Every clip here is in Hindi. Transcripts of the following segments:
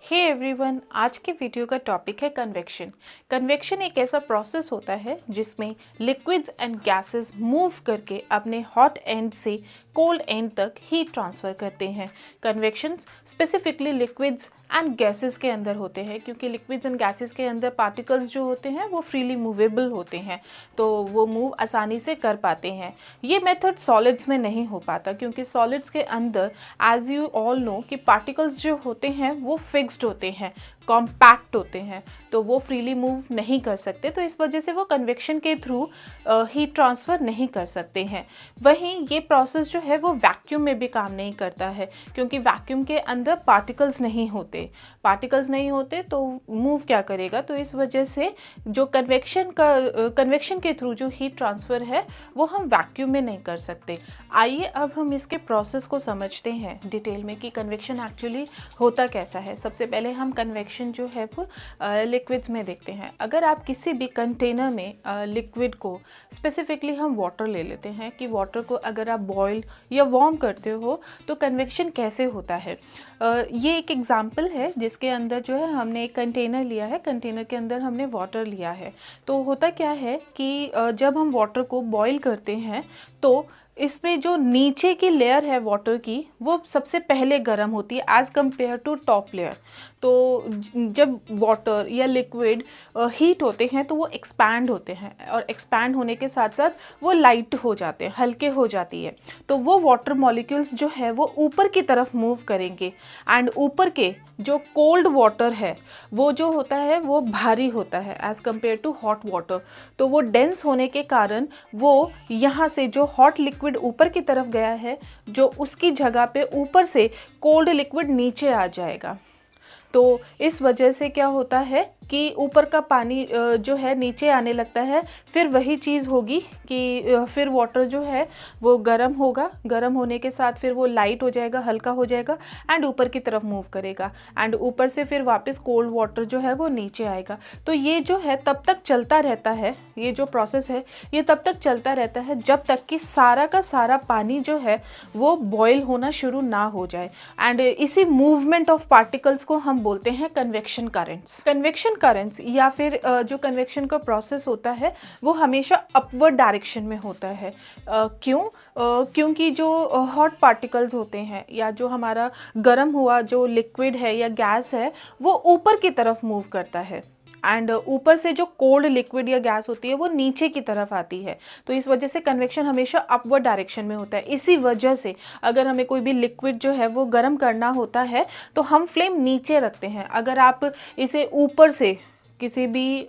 हे एवरीवन, आज के वीडियो का टॉपिक है कन्वेक्शन। कन्वेक्शन एक ऐसा प्रोसेस होता है जिसमें लिक्विड्स एंड गैसेस मूव करके अपने हॉट एंड से कोल्ड एंड तक हीट ट्रांसफ़र करते हैं। कन्वेक्शंस स्पेसिफिकली लिक्विड्स एंड गैसेस के अंदर होते हैं, क्योंकि लिक्विड्स एंड गैसेस के अंदर पार्टिकल्स जो होते हैं वो फ्रीली मूवेबल होते हैं, तो वो मूव आसानी से कर पाते हैं। ये मेथड सॉलिड्स में नहीं हो पाता, क्योंकि सॉलिड्स के अंदर एज यू ऑल नो कि पार्टिकल्स जो होते हैं वो फिक्स्ड होते हैं, कॉम्पैक्ट होते हैं, तो वो फ्रीली मूव नहीं कर सकते। तो इस वजह से वो कन्वेक्शन के थ्रू हीट ट्रांसफ़र नहीं कर सकते हैं। वहीं ये प्रोसेस जो है वो वैक्यूम में भी काम नहीं करता है, क्योंकि वैक्यूम के अंदर पार्टिकल्स नहीं होते तो मूव क्या करेगा। तो इस वजह से जो कन्वेक्शन के थ्रू जो हीट ट्रांसफ़र है वो हम वैक्यूम में नहीं कर सकते। आइए अब हम इसके प्रोसेस को समझते हैं डिटेल में कि कन्वेक्शन एक्चुअली होता कैसा है। सबसे पहले हम कन्वेक्शन जो है वो लिक्विड्स में देखते हैं। अगर आप किसी भी कंटेनर में लिक्विड को, स्पेसिफिकली हम वाटर ले लेते हैं कि वाटर को अगर आप बॉयल या वार्म करते हो तो कन्वेक्शन कैसे होता है। ये एक एग्जांपल है जिसके अंदर जो है हमने एक कंटेनर लिया है, कंटेनर के अंदर हमने वाटर लिया है। तो होता क्या है कि जब हम वाटर को बॉयल करते हैं तो इसमें जो नीचे की लेयर है वाटर की वो सबसे पहले गर्म होती है as compare to top layer. तो जब वाटर या लिक्विड हीट होते हैं तो वो एक्सपैंड होते हैं, और एक्सपैंड होने के साथ साथ वो लाइट हो जाते हैं, हल्के हो जाती है। तो वो वाटर मॉलिक्यूल्स जो है वो ऊपर की तरफ मूव करेंगे, एंड ऊपर के जो कोल्ड वाटर है वो जो होता है वो भारी होता है as compare to hot water. तो वो डेंस होने के कारण वो यहाँ से जो हॉट लिक्विड ऊपर की तरफ गया है, जो उसकी जगह पे ऊपर से कोल्ड लिक्विड नीचे आ जाएगा। तो इस वजह से क्या होता है कि ऊपर का पानी जो है नीचे आने लगता है। फिर वही चीज़ होगी कि फिर वाटर जो है वो गर्म होगा, गर्म होने के साथ फिर वो लाइट हो जाएगा, हल्का हो जाएगा एंड ऊपर की तरफ मूव करेगा, एंड ऊपर से फिर वापस कोल्ड वाटर जो है वो नीचे आएगा। तो ये जो है तब तक चलता रहता है, ये जो प्रोसेस है ये तब तक चलता रहता है जब तक कि सारा का सारा पानी जो है वो बॉयल होना शुरू ना हो जाए। एंड इसी मूवमेंट ऑफ पार्टिकल्स को हम बोलते हैं कन्वेक्शन करंट्स। कन्वेक्शन करंट्स या फिर जो कन्वेक्शन का प्रोसेस होता है वो हमेशा अपवर्ड डायरेक्शन में होता है। क्योंकि जो हॉट पार्टिकल्स होते हैं या जो हमारा गर्म हुआ जो लिक्विड है या गैस है वो ऊपर की तरफ मूव करता है, एंड ऊपर से जो कोल्ड लिक्विड या गैस होती है वो नीचे की तरफ आती है। तो इस वजह से कन्वेक्शन हमेशा अपवर्ड डायरेक्शन में होता है। इसी वजह से अगर हमें कोई भी लिक्विड जो है वो गर्म करना होता है तो हम फ्लेम नीचे रखते हैं। अगर आप इसे ऊपर से किसी भी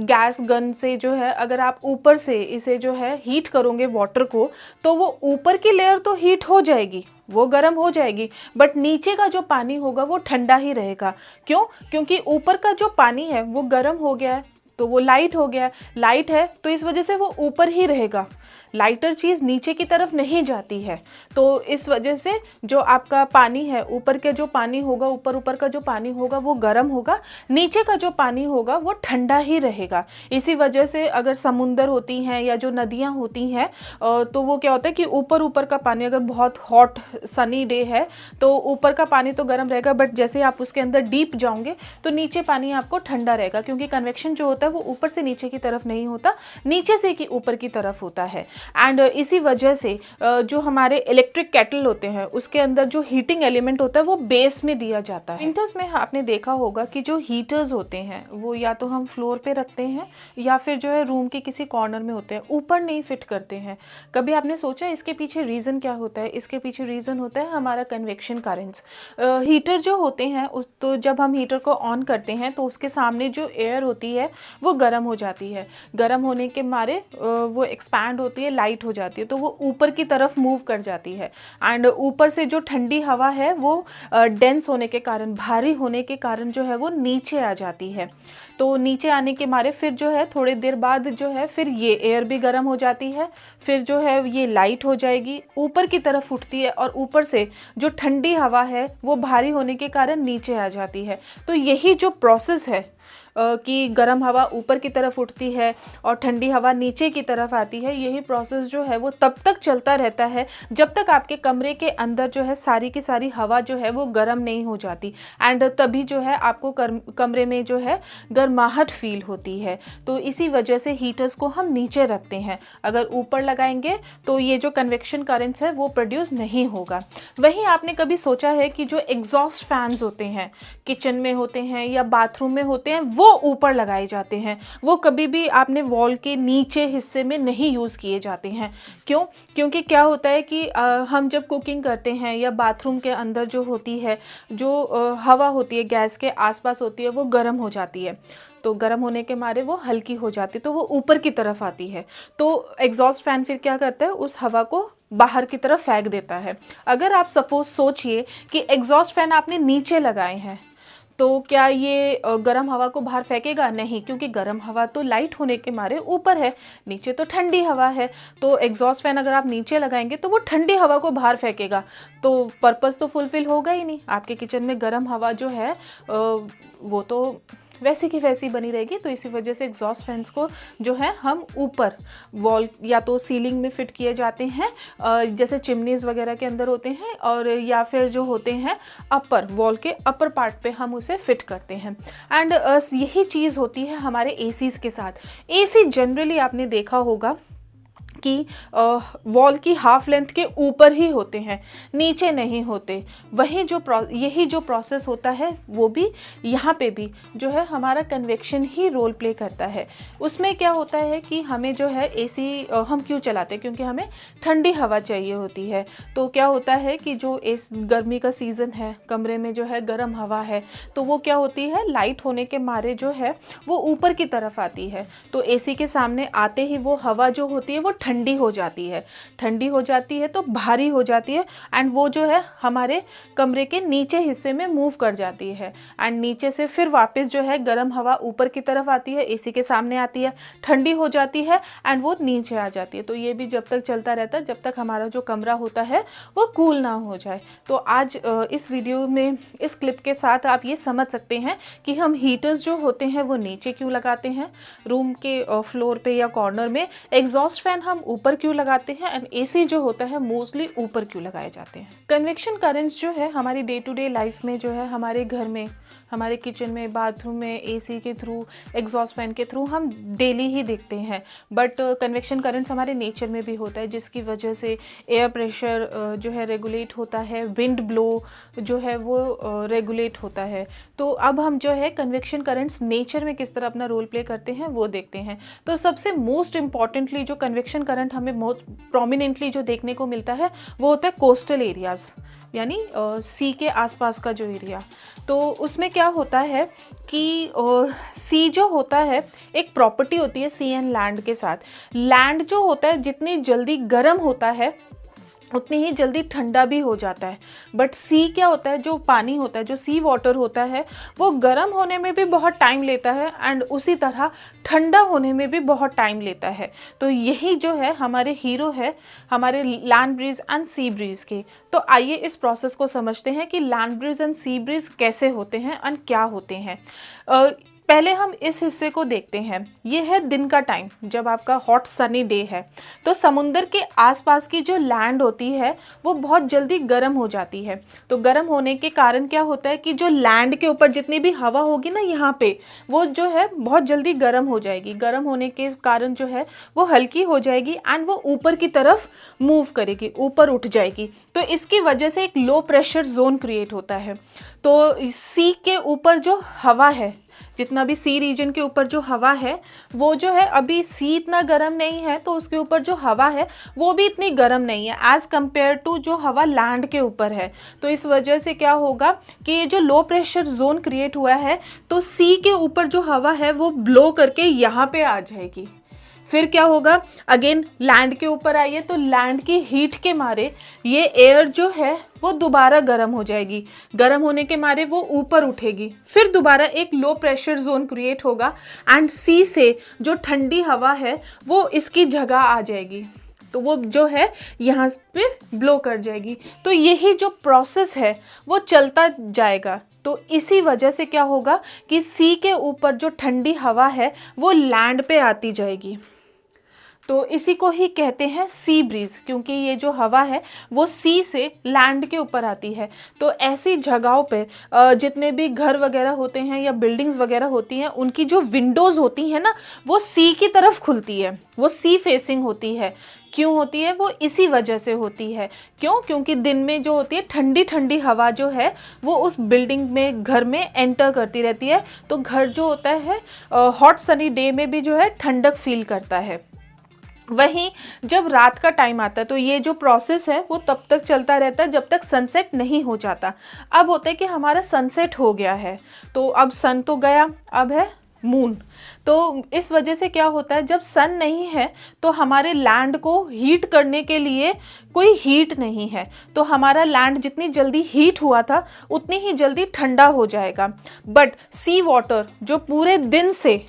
गैस गन से जो है अगर आप ऊपर से इसे जो है हीट करोगे वाटर को, तो वो ऊपर की लेयर तो हीट हो जाएगी, वो गर्म हो जाएगी, बट नीचे का जो पानी होगा वो ठंडा ही रहेगा। क्यों? क्योंकि ऊपर का जो पानी है वो गर्म हो गया है तो वो लाइट हो गया, लाइट है तो इस वजह से वो ऊपर ही रहेगा, लाइटर चीज़ नीचे की तरफ नहीं जाती है। तो इस वजह से जो आपका पानी है, ऊपर का जो पानी होगा, ऊपर का जो पानी होगा वो गर्म होगा, नीचे का जो पानी होगा वो ठंडा ही रहेगा। इसी वजह से अगर समुंदर होती हैं या जो नदियाँ होती हैं तो वो क्या होता है कि ऊपर का पानी अगर बहुत हॉट सनी डे है तो ऊपर का पानी तो गर्म रहेगा, बट जैसे आप उसके अंदर डीप जाओगे तो नीचे पानी आपको ठंडा रहेगा, क्योंकि कन्वेक्शन जो होता है वो ऊपर से नीचे की तरफ नहीं होता, नीचे से कि ऊपर की तरफ होता है। एंड इसी वजह से जो हमारे इलेक्ट्रिक केटल होते हैं उसके अंदर जो हीटिंग एलिमेंट होता है वो बेस में दिया जाता है। विंटर्स में आपने देखा होगा कि जो हीटर्स होते हैं वो या तो हम फ्लोर पे रखते हैं या फिर जो है रूम के किसी कॉर्नर में होते हैं, ऊपर नहीं फिट करते हैं। कभी आपने सोचा इसके पीछे रीज़न क्या होता है? इसके पीछे रीज़न होता है हमारा कन्वेक्शन करंट्स। हीटर जो होते हैं तो जब हम हीटर को ऑन करते हैं तो उसके सामने जो एयर होती है वो गर्म हो जाती है, गर्म होने के मारे वो एक्सपैंड होती है, लाइट हो जाती है, तो वो ऊपर की तरफ मूव कर जाती है। एंड ऊपर से जो ठंडी हवा है वो डेंस होने के कारण, भारी होने के कारण जो है वो नीचे आ जाती है। तो नीचे आने के मारे फिर जो है थोड़ी देर बाद जो है फिर ये एयर भी गर्म हो जाती है, फिर जो है ये लाइट हो जाएगी, ऊपर की तरफ उठती है, और ऊपर से जो ठंडी हवा है वो भारी होने के कारण नीचे आ जाती है। तो यही जो प्रोसेस है कि गर्म हवा ऊपर की तरफ उठती है और ठंडी हवा नीचे की तरफ आती है, यही प्रोसेस जो है वो तब तक चलता रहता है जब तक आपके कमरे के अंदर जो है सारी की सारी हवा जो है वो गर्म नहीं हो जाती, एंड तभी जो है आपको कमरे में जो है गर्माहट फील होती है। तो इसी वजह से हीटर्स को हम नीचे रखते हैं। अगर ऊपर लगाएंगे तो ये जो कन्वेक्शन करंट्स है वो प्रोड्यूस नहीं होगा। वहीं आपने कभी सोचा है कि जो एग्जॉस्ट फैंस होते हैं, किचन में होते हैं या बाथरूम में होते हैं, वो ऊपर लगाए जाते हैं, वो कभी भी आपने वॉल के नीचे हिस्से में नहीं यूज़ किए जाते हैं। क्यों? क्योंकि क्या होता है कि हम जब कुकिंग करते हैं या बाथरूम के अंदर जो होती है, जो हवा होती है गैस के आसपास होती है, वो गर्म हो जाती है। तो गर्म होने के मारे वो हल्की हो जाती है, तो वो ऊपर की तरफ आती है। तो एग्जॉस्ट फैन फिर क्या करता है, उस हवा को बाहर की तरफ फेंक देता है। अगर आप सपोज सोचिए कि एग्जॉस्ट फैन आपने नीचे लगाए हैं, तो क्या ये गर्म हवा को बाहर फेंकेगा? नहीं, क्योंकि गर्म हवा तो लाइट होने के मारे ऊपर है, नीचे तो ठंडी हवा है। तो एग्जॉस्ट फैन अगर आप नीचे लगाएंगे तो वो ठंडी हवा को बाहर फेंकेगा, तो पर्पस तो फुलफिल होगा ही नहीं। आपके किचन में गर्म हवा जो है वो तो वैसी की वैसी बनी रहेगी। तो इसी वजह से एग्जॉस्ट फैंस को जो है हम ऊपर वॉल या तो सीलिंग में फिट किए जाते हैं, जैसे चिमनीज़ वगैरह के अंदर होते हैं, और या फिर जो होते हैं अपर वॉल के अपर पार्ट पे हम उसे फिट करते हैं। एंड यही चीज़ होती है हमारे एसीज़ के साथ। एसी जनरली आपने देखा होगा कि वॉल की हाफ लेंथ के ऊपर ही होते हैं, नीचे नहीं होते। यही जो प्रोसेस होता है वो भी यहाँ पे भी जो है हमारा कन्वेक्शन ही रोल प्ले करता है। उसमें क्या होता है कि हमें जो है एसी हम क्यों चलाते हैं? क्योंकि हमें ठंडी हवा चाहिए होती है। तो क्या होता है कि जो इस गर्मी का सीज़न है, कमरे में जो है गर्म हवा है, तो वो क्या होती है, लाइट होने के मारे जो है वो ऊपर की तरफ आती है। तो एसी के सामने आते ही वो हवा जो होती है वो ठंडी हो जाती है। ठंडी हो जाती है तो भारी हो जाती है, एंड वो जो है हमारे कमरे के नीचे हिस्से में मूव कर जाती है, एंड नीचे से फिर वापस जो है गर्म हवा ऊपर की तरफ आती है, एसी के सामने आती है, ठंडी हो जाती है, एंड वो नीचे आ जाती है। तो ये भी जब तक चलता रहता है जब तक हमारा जो कमरा होता है वो कूल ना हो जाए। तो आज इस वीडियो में इस क्लिप के साथ आप ये समझ सकते हैं कि हम हीटर्स जो होते हैं वो नीचे क्यों लगाते हैं, रूम के फ्लोर पे या कॉर्नर में एग्जॉस्ट फैन हम ऊपर क्यों लगाते हैं, एंड एसी जो होता है मोस्टली ऊपर क्यों लगाए जाते हैं। कन्वेक्शन करंट्स जो है हमारी डे टू डे लाइफ में जो है हमारे घर में, हमारे किचन में, बाथरूम में एसी के थ्रू, एग्जॉस्ट फैन के थ्रू हम डेली ही देखते हैं। बट कन्वेक्शन करंट्स हमारे नेचर में भी होता है, जिसकी वजह से एयर प्रेशर जो है रेगुलेट होता है, विंड ब्लो जो है वो रेगुलेट होता है। तो अब हम जो है कन्वेक्शन करंट्स नेचर में किस तरह अपना रोल प्ले करते हैं वो देखते हैं। तो सबसे मोस्ट इम्पॉर्टेंटली जो कन्वेक्शन करंट हमें बहुत प्रोमिनेंटली जो देखने को मिलता है वो होता है कोस्टल एरियाज़, यानी सी के आसपास का जो एरिया। तो उसमें क्या होता है कि सी जो होता है एक प्रॉपर्टी होती है सी एंड लैंड के साथ। लैंड जो होता है जितनी जल्दी गर्म होता है उतनी ही जल्दी ठंडा भी हो जाता है। बट सी क्या होता है, जो पानी होता है, जो सी वाटर होता है, वो गर्म होने में भी बहुत टाइम लेता है, एंड उसी तरह ठंडा होने में भी बहुत टाइम लेता है। तो यही जो है हमारे हीरो है हमारे land breeze and sea breeze के। तो आइए इस प्रोसेस को समझते हैं कि land breeze and sea breeze कैसे होते हैं एंड क्या होते हैं। पहले हम इस हिस्से को देखते हैं। ये है दिन का टाइम, जब आपका हॉट सनी डे है, तो समुंदर के आसपास की जो लैंड होती है वो बहुत जल्दी गर्म हो जाती है। तो गर्म होने के कारण क्या होता है कि जो लैंड के ऊपर जितनी भी हवा होगी ना यहाँ पे, वो जो है बहुत जल्दी गर्म हो जाएगी। गर्म होने के कारण जो है वो हल्की हो जाएगी, एंड वो ऊपर की तरफ मूव करेगी, ऊपर उठ जाएगी। तो इसकी वजह से एक लो प्रेशर जोन क्रिएट होता है। तो सी के ऊपर जो हवा है, जितना भी सी रीजन के ऊपर जो हवा है, वो जो है अभी सी इतना गर्म नहीं है, तो उसके ऊपर जो हवा है वो भी इतनी गर्म नहीं है एज़ कम्पेयर टू जो हवा लैंड के ऊपर है। तो इस वजह से क्या होगा कि ये जो लो प्रेशर जोन क्रिएट हुआ है, तो सी के ऊपर जो हवा है वो ब्लो करके यहाँ पे आ जाएगी। फिर क्या होगा, अगेन लैंड के ऊपर आइए, तो लैंड की हीट के मारे ये एयर जो है वो दोबारा गर्म हो जाएगी। गर्म होने के मारे वो ऊपर उठेगी, फिर दोबारा एक लो प्रेशर जोन क्रिएट होगा, एंड सी से जो ठंडी हवा है वो इसकी जगह आ जाएगी। तो वो जो है यहाँ पे ब्लो कर जाएगी। तो यही जो प्रोसेस है वो चलता जाएगा। तो इसी वजह से क्या होगा कि सी के ऊपर जो ठंडी हवा है वो लैंड पे आती जाएगी। तो इसी को ही कहते हैं सी ब्रीज, क्योंकि ये जो हवा है वो सी से लैंड के ऊपर आती है। तो ऐसी जगहों पे जितने भी घर वगैरह होते हैं या बिल्डिंग्स वगैरह होती हैं, उनकी जो विंडोज़ होती हैं ना, वो सी की तरफ खुलती है, वो सी फेसिंग होती है। क्यों होती है? वो इसी वजह से होती है। क्यों? क्योंकि दिन में जो होती है ठंडी ठंडी हवा जो है वो उस बिल्डिंग में, घर में एंटर करती रहती है। तो घर जो होता है हॉट सनी डे में भी जो है ठंडक फील करता है। वहीं जब रात का टाइम आता है तो ये जो प्रोसेस है वो तब तक चलता रहता है जब तक सनसेट नहीं हो जाता। अब होता है कि हमारा सनसेट हो गया है, तो अब सन तो गया, अब है मून। तो इस वजह से क्या होता है, जब सन नहीं है तो हमारे लैंड को हीट करने के लिए कोई हीट नहीं है, तो हमारा लैंड जितनी जल्दी हीट हुआ था उतनी ही जल्दी ठंडा हो जाएगा। बट सी वाटर जो पूरे दिन से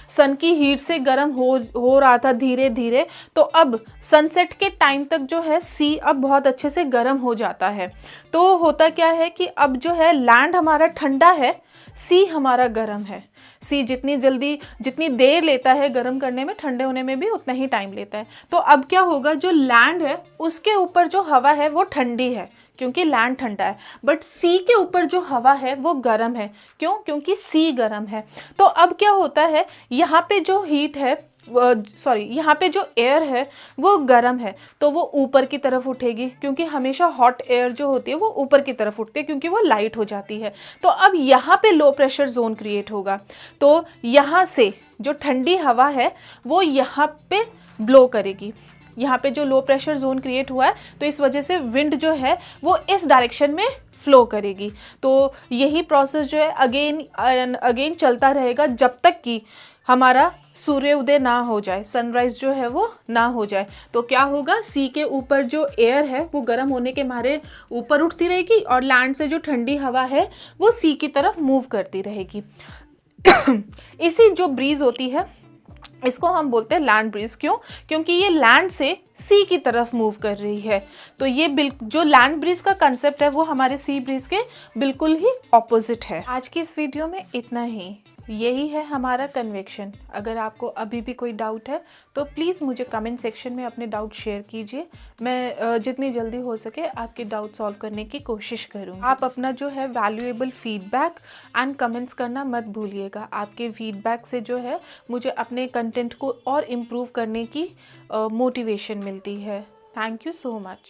सन की हीट से गर्म हो रहा था धीरे धीरे, तो अब सनसेट के टाइम तक जो है सी अब बहुत अच्छे से गर्म हो जाता है। तो होता क्या है कि अब जो है लैंड हमारा ठंडा है, सी हमारा गर्म है। सी जितनी देर लेता है गर्म करने में, ठंडे होने में भी उतना ही टाइम लेता है। तो अब क्या होगा, जो लैंड है उसके ऊपर जो हवा है वो ठंडी है क्योंकि लैंड ठंडा है, बट सी के ऊपर जो हवा है वो गर्म है। क्यों? क्योंकि सी गर्म है। तो अब क्या होता है, यहाँ पे जो हीट है, यहाँ पे जो एयर है वो गर्म है, तो वो ऊपर की तरफ उठेगी, क्योंकि हमेशा हॉट एयर जो होती है वो ऊपर की तरफ उठती है क्योंकि वो लाइट हो जाती है। तो अब यहाँ पे लो प्रेशर जोन क्रिएट होगा, तो यहाँ से जो ठंडी हवा है वो यहाँ पे ब्लो करेगी। यहाँ पे जो लो प्रेशर जोन क्रिएट हुआ है तो इस वजह से विंड जो है वो इस डायरेक्शन में फ्लो करेगी। तो यही प्रोसेस जो है अगेन चलता रहेगा जब तक कि हमारा सूर्य उदय ना हो जाए, सनराइज जो है वो ना हो जाए। तो क्या होगा, सी के ऊपर जो एयर है वो गर्म होने के मारे ऊपर उठती रहेगी और लैंड से जो ठंडी हवा है वो सी की तरफ मूव करती रहेगी। इसी जो ब्रीज होती है इसको हम बोलते हैं लैंड ब्रीज। क्यों? क्योंकि ये लैंड से सी की तरफ मूव कर रही है। तो ये जो लैंड ब्रीज का कंसेप्ट है वो हमारे सी ब्रीज के बिल्कुल ही ऑपोजिट है। आज की इस वीडियो में इतना ही। यही है हमारा कन्वेक्शन। अगर आपको अभी भी कोई डाउट है तो प्लीज़ मुझे कमेंट सेक्शन में अपने डाउट शेयर कीजिए। मैं जितनी जल्दी हो सके आपके डाउट सॉल्व करने की कोशिश करूँगी। आप अपना जो है वैल्यूएबल फीडबैक एंड कमेंट्स करना मत भूलिएगा। आपके फीडबैक से जो है मुझे अपने कंटेंट को और इम्प्रूव करने की मोटिवेशन मिलती है। Thank you so much.